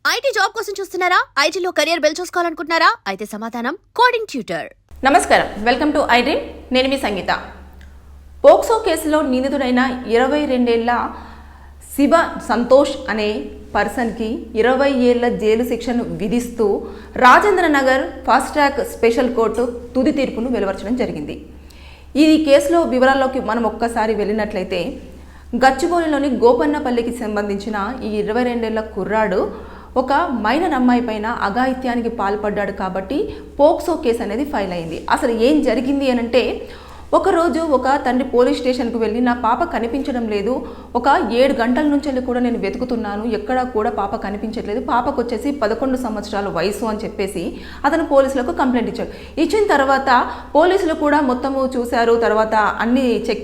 IT job కోసం చూస్తున్నారా? ఐటీలో కెరియర్ బిల్డ్ చూసుకోవాలనుకుంటున్నారా? అయితే సమాధానం కోడింగ్ ట్యూటర్. నమస్కారం, వెల్కమ్ టు ఐ డ్రీమ్. నేను మీ సంగీత. పోక్సో కేసులో నిందితుడైన 22 ఏళ్ల శివ సంతోష్ అనే పర్సన్కి 20 ఏళ్ల జైలు శిక్షను విధిస్తూ Rajendra Nagar fast track special court తుది తీర్పును వెలువరచడం జరిగింది. ఈ కేసులో వివరాల్లోకి మనం ఒక్కసారి వెళ్ళినట్లయితే, గచ్చిబౌలిలోని గోపన్నపల్లికి సంబంధించిన ఈ 22 ఏళ్ల కుర్రాడు ఒక మైనర్ అమ్మాయి పైన అఘాయిత్యానికి పాల్పడ్డాడు కాబట్టి పోక్సో కేసు అనేది ఫైల్ అయింది. అసలు ఏం జరిగింది అనంటే, ఒకరోజు ఒక తండ్రి పోలీస్ స్టేషన్కు వెళ్ళి నా పాప కనిపించడం లేదు, ఒక 7 గంటల నుంచి కూడా నేను వెతుకుతున్నాను, ఎక్కడా కూడా పాప కనిపించట్లేదు, పాపకు వచ్చేసి 11 సంవత్సరాల వయసు అని చెప్పేసి అతను పోలీసులకు కంప్లైంట్ ఇచ్చాడు. ఇచ్చిన తర్వాత పోలీసులు కూడా మొత్తము చూశారు, తర్వాత అన్ని చెక్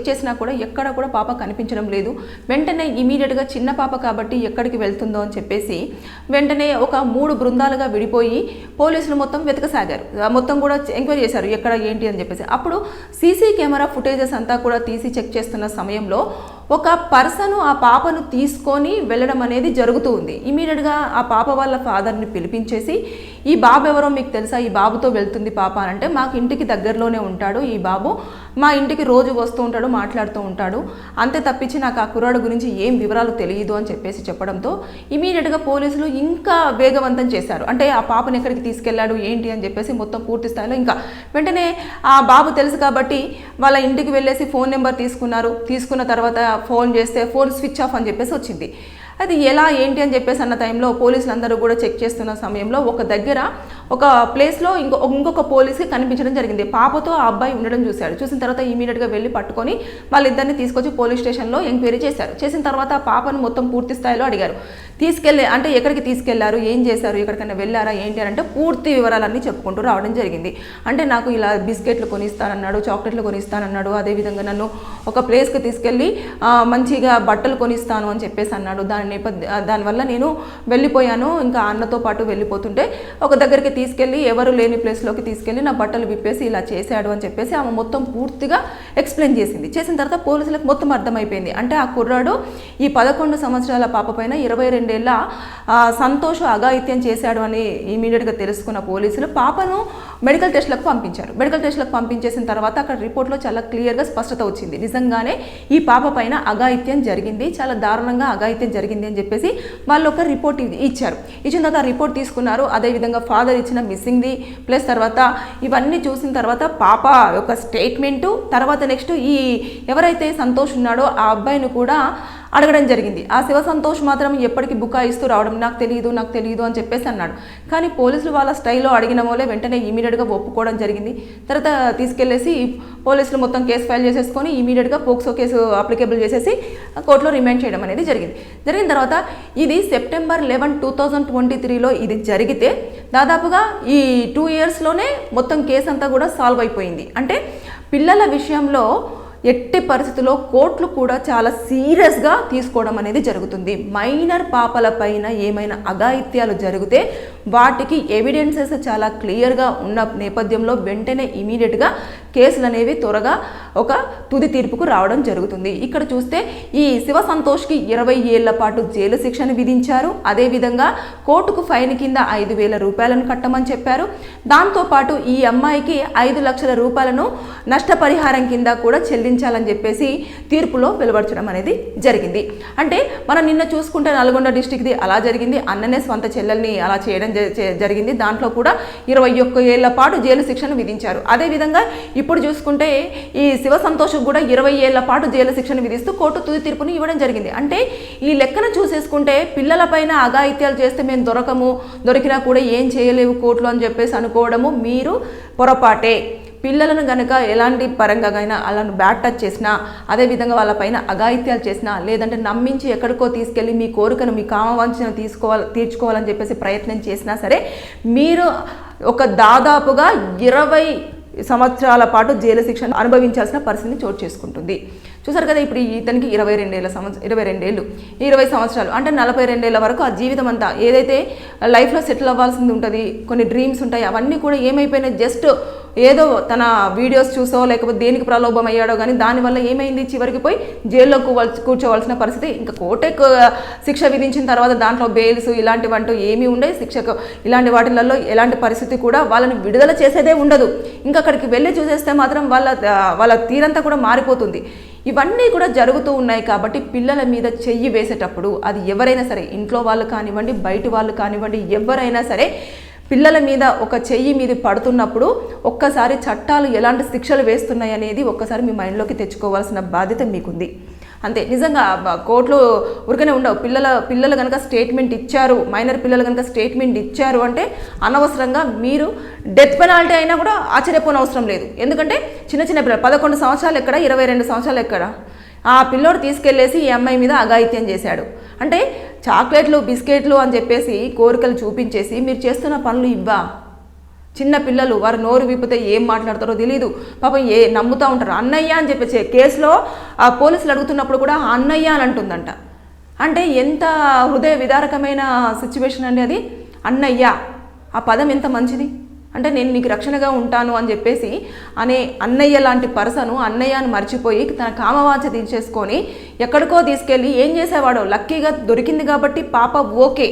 చేసినా కూడా ఎక్కడా కూడా పాప కనిపించడం లేదు. వెంటనే ఇమీడియట్గా చిన్న పాప కాబట్టి ఎక్కడికి వెళ్తుందో అని చెప్పేసి వెంటనే ఒక 3 బృందాలుగా విడిపోయి పోలీసులు మొత్తం వెతకసాగారు. మొత్తం కూడా ఎంక్వైరీ చేశారు ఎక్కడ ఏంటి అని చెప్పేసి. అప్పుడు సీసీ కెమెరా ఫుటేజెస్ అంతా కూడా తీసి చెక్ చేస్తున్న సమయంలో ఒక పర్సన్ ఆ పాపను తీసుకొని వెళ్ళడం అనేది జరుగుతూ ఉంది. ఇమీడియట్గా ఆ పాప వాళ్ళ ఫాదర్ని పిలిపించేసి, ఈ బాబు ఎవరో మీకు తెలుసా, ఈ బాబుతో వెళ్తుంది పాప అని అంటే, మాకు ఇంటికి దగ్గరలోనే ఉంటాడు ఈ బాబు, మా ఇంటికి రోజు వస్తూ ఉంటాడు, మాట్లాడుతూ ఉంటాడు, అంతే తప్పించి నాకు ఆ కుర్రాడు గురించి ఏం వివరాలు తెలియదు అని చెప్పేసి చెప్పడంతో ఇమీడియట్గా పోలీసులు ఇంకా వేగవంతం చేశారు. అంటే ఆ పాపను ఎక్కడికి తీసుకెళ్లాడు ఏంటి అని చెప్పేసి మొత్తం పూర్తి స్థాయిలో ఇంకా వెంటనే ఆ బాబు తెలుసు కాబట్టి వాళ్ళ ఇంటికి వెళ్ళేసి ఫోన్ నెంబర్ తీసుకున్న తర్వాత ఫోన్ చేస్తే ఫోన్ స్విచ్ ఆఫ్ అని చెప్పేసి వచ్చింది. అది ఎలా ఏంటి అని చెప్పేసి అన్న టైంలో పోలీసులు అందరూ కూడా చెక్ చేస్తున్న సమయంలో ఒక దగ్గర ఒక ప్లేస్లో ఇంకొక పోలీస్కి కనిపించడం జరిగింది. పాపతో ఆ అబ్బాయి ఉండడం చూసిన తర్వాత ఇమీడియట్గా వెళ్ళి పట్టుకొని వాళ్ళిద్దరిని తీసుకొచ్చి పోలీస్ స్టేషన్లో ఎంక్వైరీ చేసిన తర్వాత ఆ పాపను మొత్తం పూర్తి స్థాయిలో అడిగారు. అంటే ఎక్కడికి తీసుకెళ్లారు, ఏం చేశారు, ఎక్కడికైనా వెళ్ళారా ఏంటి అని అంటే పూర్తి వివరాలన్నీ చెప్పుకుంటూ రావడం జరిగింది. అంటే నాకు ఇలా బిస్కెట్లు కొనిస్తానన్నాడు, చాక్లెట్లు కొనిస్తానన్నాడు, అదేవిధంగా నన్ను ఒక ప్లేస్కి తీసుకెళ్ళి మంచిగా బట్టలు కొనిస్తాను అని చెప్పేసి అన్నాడు. దానివల్ల నేను వెళ్ళిపోయాను, ఇంకా అన్నతో పాటు వెళ్ళిపోతుంటే ఒక దగ్గరికి తీసుకెళ్ళి ఎవరు లేని ప్లేస్లోకి తీసుకెళ్ళి నా బట్టలు విప్పేసి ఇలా చేశాడు అని చెప్పేసి ఆమె మొత్తం పూర్తిగా ఎక్స్ప్లెయిన్ చేసిన తర్వాత పోలీసులకు మొత్తం అర్థమైపోయింది. అంటే ఆ కుర్రాడు ఈ 11 సంవత్సరాల పాప పైన 22 ఏళ్ల సంతోష్ అఘాయిత్యం చేశాడు అని ఇమీడియట్గా తెలుసుకున్న పోలీసులు పాపను మెడికల్ టెస్ట్లకు పంపించారు. మెడికల్ టెస్ట్లకు పంపించేసిన తర్వాత అక్కడ రిపోర్ట్లో చాలా క్లియర్గా స్పష్టత వచ్చింది. నిజంగానే ఈ పాప పైన అఘాయిత్యం జరిగింది, చాలా దారుణంగా అఘాయిత్యం జరిగింది అని చెప్పేసి వాళ్ళు ఒక రిపోర్ట్ ఇచ్చారు. ఇచ్చిన తర్వాత ఆ రిపోర్ట్ తీసుకున్నారు. అదేవిధంగా ఫాదర్ ఇచ్చిన మిస్సింగ్ది ప్లస్ తర్వాత ఇవన్నీ చూసిన తర్వాత పాప యొక్క స్టేట్మెంటు, తర్వాత నెక్స్ట్ ఈ ఎవరైతే సంతోష్ ఉన్నాడో ఆ అబ్బాయిని కూడా అడగడం జరిగింది. ఆ శివ సంతోష్ మాత్రం ఎప్పటికీ బుకాయిస్తూ రావడం, నాకు తెలియదు అని చెప్పేసి అన్నాడు. కానీ పోలీసులు వాళ్ళ స్టైల్లో అడిగిన వాళ్ళే వెంటనే ఇమీడియట్గా ఒప్పుకోవడం జరిగింది. తర్వాత తీసుకెళ్లేసి పోలీసులు మొత్తం కేసు ఫైల్ చేసేసుకొని ఇమీడియట్గా పోక్సో కేసు అప్లికేబుల్ చేసేసి కోర్టులో రిమాండ్ చేయడం అనేది జరిగిన తర్వాత ఇది సెప్టెంబర్ 11, 2023లో ఇది జరిగితే దాదాపుగా ఈ 2 ఇయర్స్లోనే మొత్తం కేసు అంతా కూడా సాల్వ్ అయిపోయింది. అంటే పిల్లల విషయంలో ఎట్టి పరిస్థితుల్లో కోర్టులు కూడా చాలా సీరియస్గా తీసుకోవడం అనేది జరుగుతుంది. మైనర్ పాపల పైన ఏమైనా అఘాయిత్యాలు జరిగితే వాటికి ఎవిడెన్సెస్ చాలా క్లియర్గా ఉన్న నేపథ్యంలో వెంటనే ఇమీడియట్గా కేసులు అనేవి త్వరగా ఒక తుది తీర్పుకు రావడం జరుగుతుంది. ఇక్కడ చూస్తే ఈ శివ సంతోష్కి 20 ఏళ్ల పాటు జైలు శిక్షను విధించారు. అదేవిధంగా కోర్టుకు ఫైన్ కింద 5,000 రూపాయలను కట్టమని చెప్పారు. దాంతోపాటు ఈ అమ్మాయికి 5 లక్షల రూపాయలను నష్టపరిహారం కింద కూడా చెల్లించాలని చెప్పేసి తీర్పులో వెలువడచడం అనేది జరిగింది. అంటే మనం నిన్న చూసుకుంటే నల్గొండ డిస్టిక్ది అలా జరిగింది, అన్ననే స్వంత చెల్లెల్ని అలా చేయడం జరిగింది. దాంట్లో కూడా 21 ఏళ్ల పాటు జైలు శిక్షను విధించారు. అదేవిధంగా ఇప్పుడు చూసుకుంటే ఈ శివ సంతోష్ కూడా 20 ఏళ్ల పాటు జైలు శిక్షను విధిస్తూ కోర్టు తుది తీర్పుని ఇవ్వడం జరిగింది. అంటే ఈ లెక్కన చూసేసుకుంటే పిల్లలపైన అఘాయిత్యాలు చేస్తే మేము దొరికినా కూడా ఏం చేయలేవు కోర్టులో అని చెప్పేసి అనుకోవడము మీరు పొరపాటే. పిల్లలను కనుక ఎలాంటి పరంగానైనా అలా బ్యాడ్ టచ్ చేసినా, అదేవిధంగా వాళ్ళపైన అఘాయిత్యాలు చేసినా, లేదంటే నమ్మించి ఎక్కడికో తీసుకెళ్ళి మీ కోరికను మీ కామవాంఛను తీర్చుకోవాలని చెప్పేసి ప్రయత్నం చేసినా సరే మీరు ఒక దాదాపుగా 20 సంవత్సరాల పాటు జైలు శిక్షను అనుభవించాల్సిన పరిస్థితిని చోటు చేసుకుంటుంది. చూసారు కదా, ఇప్పుడు ఇతనికి 22 ఏళ్ళు, 20 సంవత్సరాలు అంటే 42 ఏళ్ళ వరకు ఆ జీవితం అంతా ఏదైతే లైఫ్లో సెటిల్ అవ్వాల్సింది ఉంటుంది, కొన్ని డ్రీమ్స్ ఉంటాయి, అవన్నీ కూడా ఏమైపోయినాయి, జస్ట్ ఏదో తన వీడియోస్ చూసో లేకపోతే దేనికి ప్రలోభం అయ్యాడో కానీ దానివల్ల ఏమైంది, చివరికి పోయి జైల్లో కూర్చోవలసిన పరిస్థితి. ఇంకా కోర్టే శిక్ష విధించిన తర్వాత దాంట్లో బెయిల్స్ ఇలాంటివంటూ ఏమీ ఉండే, శిక్షకు ఇలాంటి వాటిలలో ఎలాంటి పరిస్థితి కూడా వాళ్ళని విడుదల చేసేదే ఉండదు. ఇంకా అక్కడికి వెళ్ళి చూసేస్తే మాత్రం వాళ్ళ తీరంతా కూడా మారిపోతుంది. ఇవన్నీ కూడా జరుగుతూ ఉన్నాయి కాబట్టి పిల్లల మీద చెయ్యి వేసేటప్పుడు అది ఎవరైనా సరే, ఇంట్లో వాళ్ళు కానివ్వండి, బయట వాళ్ళు కానివ్వండి, ఎవరైనా సరే పిల్లల మీద ఒక చెయ్యి మీద పడుతున్నప్పుడు ఒక్కసారి చట్టాలు ఎలాంటి శిక్షలు వేస్తున్నాయి అనేది ఒక్కసారి మీ మైండ్లోకి తెచ్చుకోవాల్సిన బాధ్యత మీకుంది. అంతే, నిజంగా కోర్టులో ఊరికనే ఉండవు. పిల్లలు కనుక స్టేట్మెంట్ ఇచ్చారు, మైనర్ పిల్లలు కనుక స్టేట్మెంట్ ఇచ్చారు అంటే అనవసరంగా మీరు డెత్ పెనాల్టీ అయినా కూడా ఆశ్చర్యపోనవసరం లేదు. ఎందుకంటే చిన్న పిల్లలు 11 సంవత్సరాలు ఎక్కడ, 22 సంవత్సరాలు ఎక్కడ, ఆ పిల్లోడు తీసుకెళ్లేసి ఈ అమ్మాయి మీద అఘాయిత్యం చేశాడు అంటే చాక్లెట్లు బిస్కెట్లు అని చెప్పేసి కోరికలు చూపించేసి మీరు చేస్తున్న పనులు ఇవ్వా? చిన్న పిల్లలు వారు నోరు విప్పితే ఏం మాట్లాడతారో తెలియదు, పాపం నమ్ముతూ ఉంటారు. అన్నయ్య అని చెప్పేసి కేసులో ఆ పోలీసులు అడుగుతున్నప్పుడు కూడా అన్నయ్య అని అంటుందంట. అంటే ఎంత హృదయ విదారకమైన సిచ్యువేషన్ అండి అది. అన్నయ్య ఆ పదం ఎంత మంచిది అంటే, నేను నీకు రక్షణగా ఉంటాను అని చెప్పేసి అనే అన్నయ్య లాంటి పర్సను అన్నయ్యను మర్చిపోయి తన కామవాంఛ తీర్చేసుకొని ఎక్కడికో తీసుకెళ్ళి ఏం చేసేవాడో. లక్కీగా దొరికింది కాబట్టి పాప ఓకే,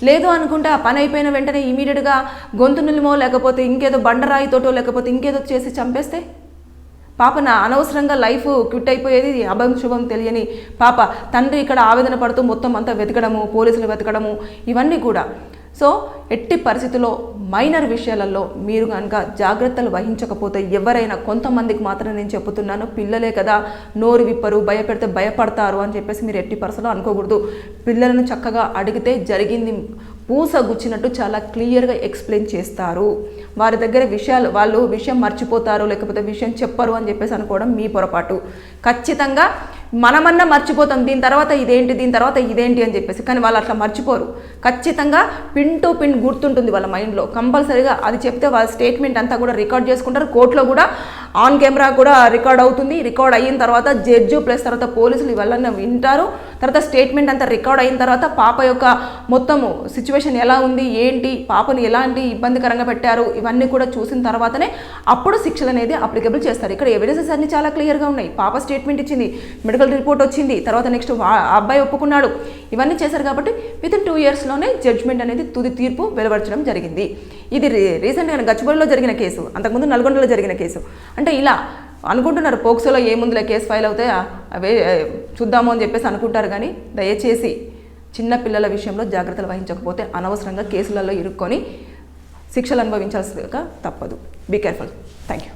లేదు అనుకుంటే ఆ పని అయిపోయిన వెంటనే ఇమీడియట్గా గొంతు నిలుమో లేకపోతే ఇంకేదో బండరాయితోటో లేకపోతే ఇంకేదో చేసి చంపేస్తే పాప అనవసరంగా లైఫ్ క్విట్ అయిపోయేది. అభం శుభం తెలియని పాప తండ్రి ఇక్కడ ఆవేదన పడుతూ మొత్తం అంతా వెతకడము, పోలీసులు వెతకడము, ఇవన్నీ కూడా. సో ఎట్టి పరిస్థితుల్లో మైనర్ విషయాలలో మీరు కనుక జాగ్రత్తలు వహించకపోతే ఎవరైనా, కొంతమందికి మాత్రం నేను చెప్తున్నాను, పిల్లలే కదా నోరు విప్పరు, భయపెడితే భయపడతారు అని చెప్పేసి మీరు ఎట్టి పరిస్థితుల్లో అనుకోకూడదు. పిల్లలను చక్కగా అడిగితే జరిగింది పూస గుచ్చినట్టు చాలా క్లియర్గా ఎక్స్ప్లెయిన్ చేస్తారు. వారి దగ్గర వాళ్ళు విషయం మర్చిపోతారు లేకపోతే విషయం చెప్పరు అని చెప్పేసి అనుకోవడం మీ పొరపాటు. ఖచ్చితంగా మనమన్నా మర్చిపోతాం, దీని తర్వాత ఇదేంటి అని చెప్పేసి, కానీ వాళ్ళు అట్లా మర్చిపోరు. ఖచ్చితంగా పిన్ టు పిన్ గుర్తుంటుంది వాళ్ళ మైండ్లో. కంపల్సరీగా అది చెప్తే వాళ్ళ స్టేట్మెంట్ అంతా కూడా రికార్డ్ చేసుకుంటారు. కోర్టులో కూడా ఆన్ కెమెరా కూడా రికార్డ్ అవుతుంది. రికార్డ్ అయిన తర్వాత జడ్జి ప్లస్ తర్వాత పోలీసులు ఇవన్నీ వింటారు. తర్వాత స్టేట్మెంట్ అంతా రికార్డ్ అయిన తర్వాత పాప యొక్క మొత్తము సిచ్యువేషన్ ఎలా ఉంది, ఏంటి, పాపను ఎలాంటి ఇబ్బందికరంగా పెట్టారు, ఇవన్నీ కూడా చూసిన తర్వాతనే అప్పుడు శిక్షలు అనేది అప్లికబుల్ చేస్తారు. ఇక్కడ ఎవిడెన్సెస్ అన్ని చాలా క్లియర్గా ఉన్నాయి. పాప స్టేట్మెంట్ ఇచ్చింది, మెడికల్ రిపోర్ట్ వచ్చింది, తర్వాత నెక్స్ట్ అబ్బాయి ఒప్పుకున్నాడు, ఇవన్నీ చేశారు. కాబట్టి వితిన్ 2 yearsలోనే జడ్జ్మెంట్ అనేది తుది తీర్పు వెలువరచడం జరిగింది. ఇది రీసెంట్గా గచ్చిబౌలిలో జరిగిన కేసు, అంతకుముందు నల్గొండలో జరిగిన కేసు. అంటే ఇలా అనుకుంటున్నారు పోక్సోలో ఏముందిలే కేసు ఫైల్ అవుతే అవే చూద్దాము అని చెప్పేసి అనుకుంటారు. కానీ దయచేసి చిన్న పిల్లల విషయంలో జాగ్రత్తలు వహించకపోతే అనవసరంగా కేసులలో ఇరుక్కొని శిక్షలు అనుభవించాల్సిగా తప్పదు. Be careful. Thank you.